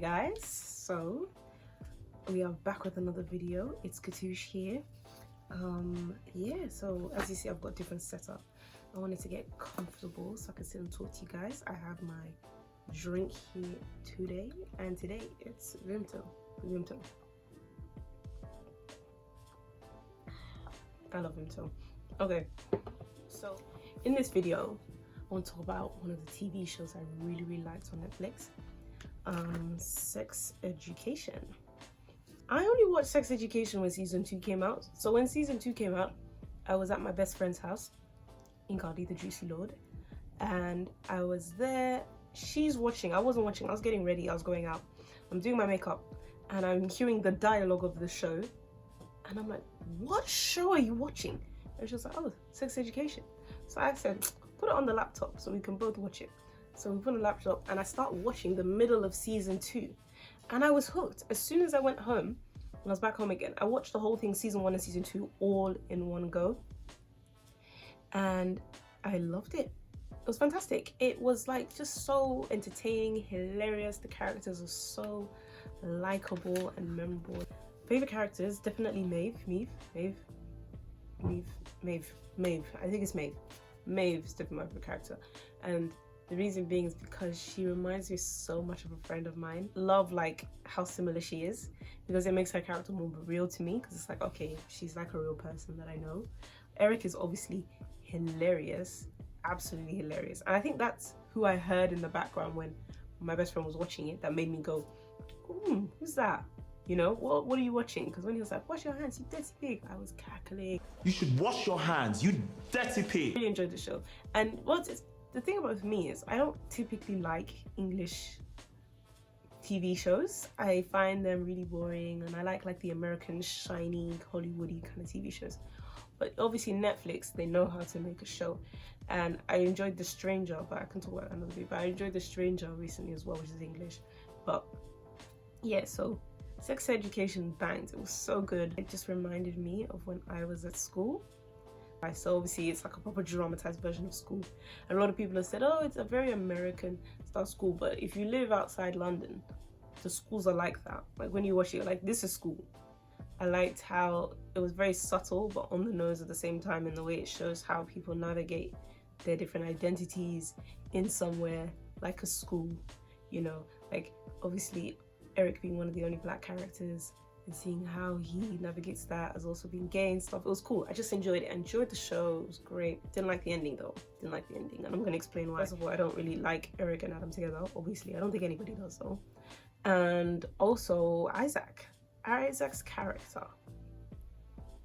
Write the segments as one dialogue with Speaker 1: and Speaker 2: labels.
Speaker 1: guys, so we are back with another video. It's Katouche here. Yeah, so as you see, I've got a different setup. I wanted to get comfortable so I can sit and talk to you guys. I have my drink here today, and today it's Vimto. I love Vimto. Okay, so in this video I want to talk about one of the TV shows I really liked on Netflix. Sex Education. I only watched Sex Education when season 2 came out. So when season 2 came out, I was at my best friend's house in Cardi, the Juicy Lord, and I was there. She's watching. I wasn't watching. I was getting ready. I was going out. I'm doing my makeup and I'm hearing the dialogue of the show, and I'm like, what show are you watching? And she was like, oh, Sex Education. So I said, put it on the laptop so we can both watch it. So we put on the laptop and I start watching the middle of season 2, and I was hooked. As soon as I went home, when I was back home again, I watched the whole thing, season 1 and season 2, all in one go, and I loved it. It was fantastic. It was like just so entertaining, hilarious. The characters are so likable and memorable. Favorite characters, definitely Maeve. I think it's Maeve. Maeve's definitely my favorite character, and the reason being is because she reminds me so much of a friend of mine. Love like how similar she is, because it makes her character more real to me, because it's like, okay, she's like a real person that I know. Eric is obviously hilarious, absolutely hilarious, and I think that's who I heard in the background when my best friend was watching it that made me go, who's that? You know, what are you watching? Because when he was like, wash your hands, you dirty pig, I was cackling.
Speaker 2: You should wash your hands, you dirty pig.
Speaker 1: I really enjoyed the show. And the thing about me is I don't typically like English TV shows. I find them really boring, and I like the American shiny Hollywoody kind of TV shows. But obviously Netflix, they know how to make a show, and I enjoyed The Stranger, but I can talk about that another day. But I enjoyed The Stranger recently as well, which is English. But yeah, so Sex Education banged. It was so good. It just reminded me of when I was at school. So obviously it's like a proper dramatized version of school, and a lot of people have said, oh, it's a very American style school, but if you live outside London, the schools are like that. Like when you watch it, you're like, this is school. I liked how it was very subtle but on the nose at the same time, in the way it shows how people navigate their different identities in somewhere like a school, you know, like obviously Eric being one of the only black characters, and seeing how he navigates that as also being gay and stuff. It was cool. I just enjoyed it. I enjoyed the show. It was great. Didn't like the ending though. Didn't like the ending, and I'm gonna explain why. First of all, I don't really like Eric and Adam together. Obviously, I don't think anybody does though. And also Isaac's character,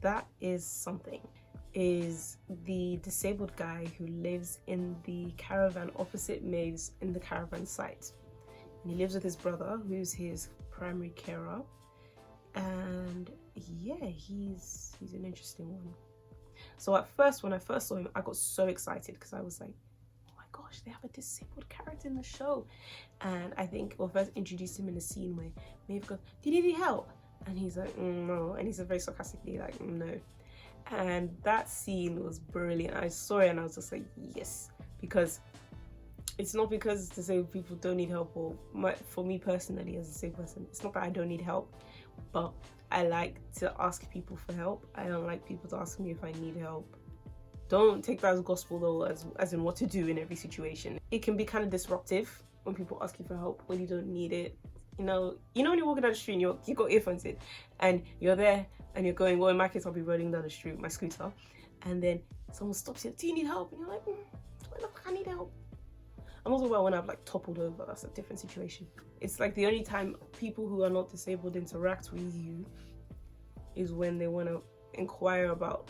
Speaker 1: that is something. Is the disabled guy who lives in the caravan opposite Maeve's, in the caravan site, and he lives with his brother, who's his primary carer. And yeah, he's an interesting one. So at first, when I first saw him, I got so excited because I was like, oh my gosh, they have a disabled character in the show. And I think we'll first introduced him in a scene where Maeve goes, did he need help? And he's like, no. And he said very sarcastically, like, no. And that scene was brilliant. I saw it and I was just like, yes. Because it's not because disabled people don't need help, or for me personally as a disabled person, it's not that I don't need help, but I like to ask people for help. I don't like people to ask me if I need help. Don't take that as gospel though, as in what to do in every situation. It can be kind of disruptive when people ask you for help when you don't need it. You know when you're walking down the street and you got earphones in and you're there and you're going, well, in my case I'll be rolling down the street with my scooter, and then someone stops you, do you need help? And you're like, do I look like I need help? I'm also aware when I've like toppled over, that's a different situation. It's like the only time people who are not disabled interact with you is when they want to inquire about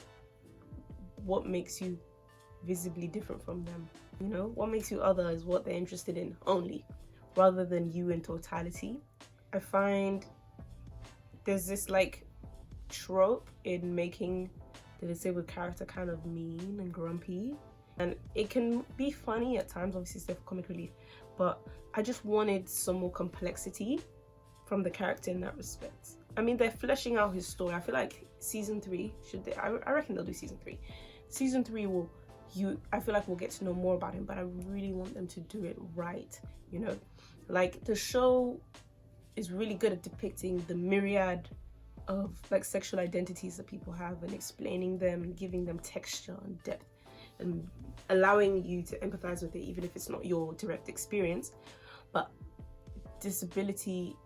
Speaker 1: what makes you visibly different from them. You know, what makes you other is what they're interested in only, rather than you in totality. I find there's this like trope in making the disabled character kind of mean and grumpy. And it can be funny at times, obviously it's there for comic relief, but I just wanted some more complexity from the character in that respect. I mean, they're fleshing out his story. I feel like season 3, I reckon they'll do season 3. Season 3 I feel like we'll get to know more about him, but I really want them to do it right, you know? Like the show is really good at depicting the myriad of like sexual identities that people have and explaining them and giving them texture and depth and allowing you to empathize with it, even if it's not your direct experience. But disability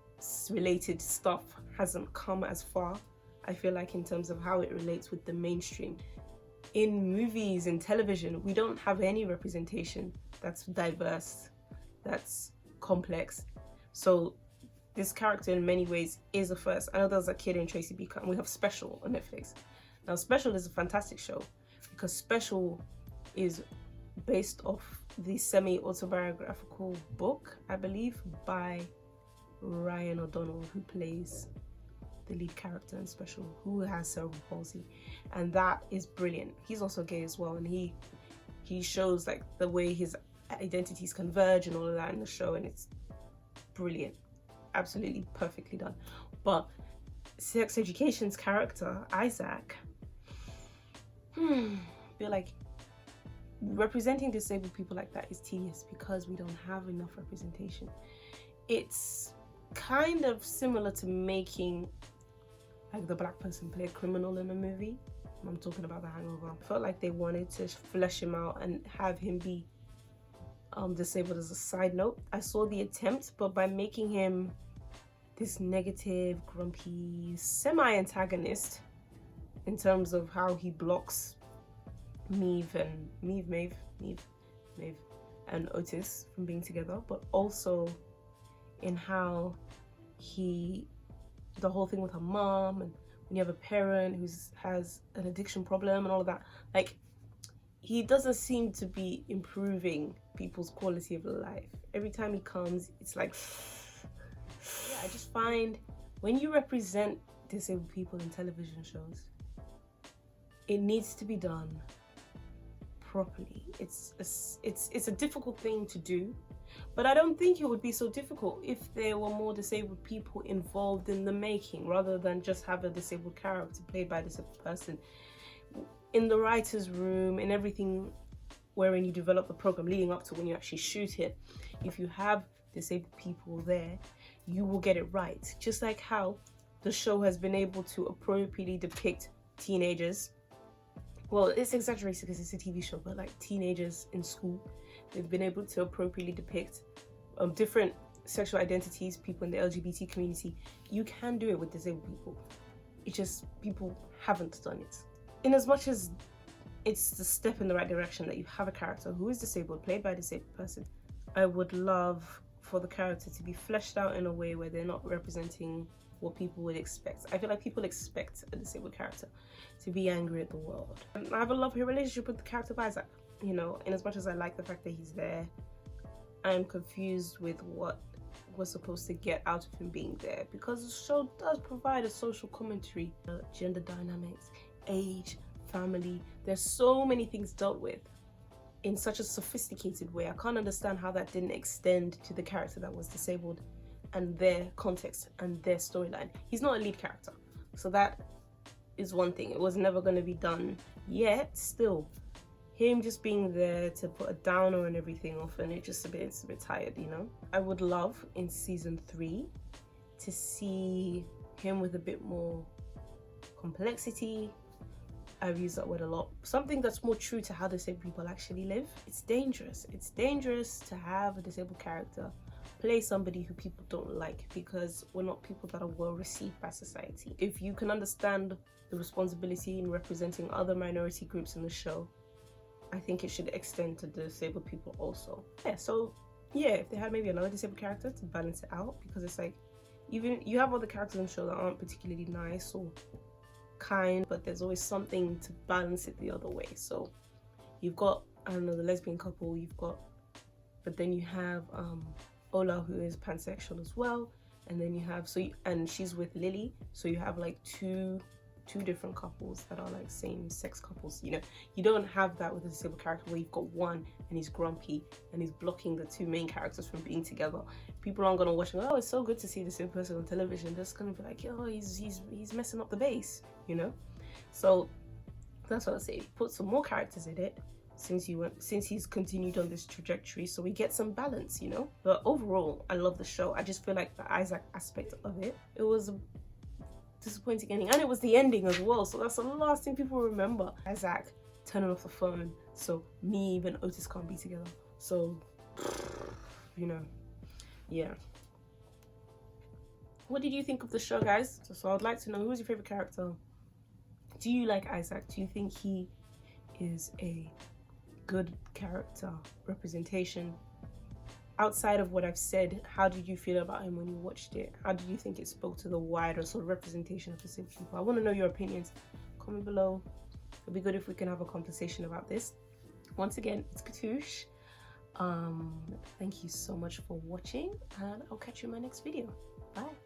Speaker 1: related stuff hasn't come as far, I feel like, in terms of how it relates with the mainstream. In movies and television, we don't have any representation that's diverse, that's complex. So this character in many ways is a first. I know there's a kid in Tracy Beaker, and we have Special on Netflix. Now Special is a fantastic show because Special is based off the semi-autobiographical book, I believe, by Ryan O'Donnell, who plays the lead character in Special, who has cerebral palsy, and that is brilliant. He's also gay as well, and he shows like the way his identities converge and all of that in the show, and it's brilliant, absolutely perfectly done. But Sex Education's character Isaac, feel like representing disabled people like that is tedious because we don't have enough representation. It's kind of similar to making like the black person play a criminal in a movie. I'm talking about The Hangover. I felt like they wanted to flesh him out and have him be disabled as a side note. I saw the attempt, but by making him this negative, grumpy, semi-antagonist in terms of how he blocks Maeve and Otis from being together, but also in how the whole thing with her mom, and when you have a parent who has an addiction problem and all of that, like, he doesn't seem to be improving people's quality of life. Every time he comes, it's like, yeah, I just find when you represent disabled people in television shows, it needs to be done properly. It's a difficult thing to do, but I don't think it would be so difficult if there were more disabled people involved in the making, rather than just have a disabled character played by a disabled person. In the writer's room, in everything wherein you develop the program leading up to when you actually shoot it, if you have disabled people there, you will get it right. Just like how the show has been able to appropriately depict teenagers. Well, it's exaggerated because it's a TV show, but like teenagers in school, they've been able to appropriately depict different sexual identities, people in the LGBT community. You can do it with disabled people. It's just people haven't done it. In as much as it's the step in the right direction that you have a character who is disabled, played by a disabled person, I would love for the character to be fleshed out in a way where they're not representing what people would expect. I feel like people expect a disabled character to be angry at the world. And I have a love-hate relationship with the character of Isaac. You know, in as much as I like the fact that he's there, I'm confused with what we're supposed to get out of him being there, because the show does provide a social commentary, gender dynamics, age, family. There's so many things dealt with in such a sophisticated way. I can't understand how that didn't extend to the character that was disabled and their context and their storyline. He's not a lead character, so that is one thing. It was never going to be done yet. Still, him just being there to put a downer and everything off, and it's a bit tired, you know. I would love in season 3 to see him with a bit more complexity. I've used that word a lot. Something that's more true to how disabled people actually live. It's dangerous. It's dangerous to have a disabled character play somebody who people don't like, because we're not people that are well received by society. If you can understand the responsibility in representing other minority groups in the show, I think it should extend to disabled people also. Yeah, so yeah, if they had maybe another disabled character to balance it out, because it's like, even you have other characters in the show that aren't particularly nice or kind, but there's always something to balance it the other way. So you've got, I don't know, the lesbian couple, but then you have Ola, who is pansexual as well, and then you have, and she's with Lily, so you have like two different couples that are like same sex couples. You know, you don't have that with a disabled character where you've got one and he's grumpy and he's blocking the two main characters from being together. People aren't gonna watch and go, oh, it's so good to see the same person on television. They're just gonna be like, oh, he's messing up the base, you know. So that's what I say. Put some more characters in it since he's continued on this trajectory, so we get some balance, you know. But overall, I love the show. I just feel like the Isaac aspect of it was a disappointing ending, and it was the ending as well, so that's the last thing people remember. Isaac turning off the phone, so me even Otis can't be together. So, you know, yeah. What did you think of the show, guys? So I'd like to know, who's your favorite character? Do you like Isaac? Do you think he is a good character representation? Outside of what I've said, how did you feel about him when you watched it? How did you think it spoke to the wider sort of representation of Pacific people? I want to know your opinions. Comment below. It'd be good if we can have a conversation about this. Once again, it's itsKatouche. Thank you so much for watching, and I'll catch you in my next video. Bye.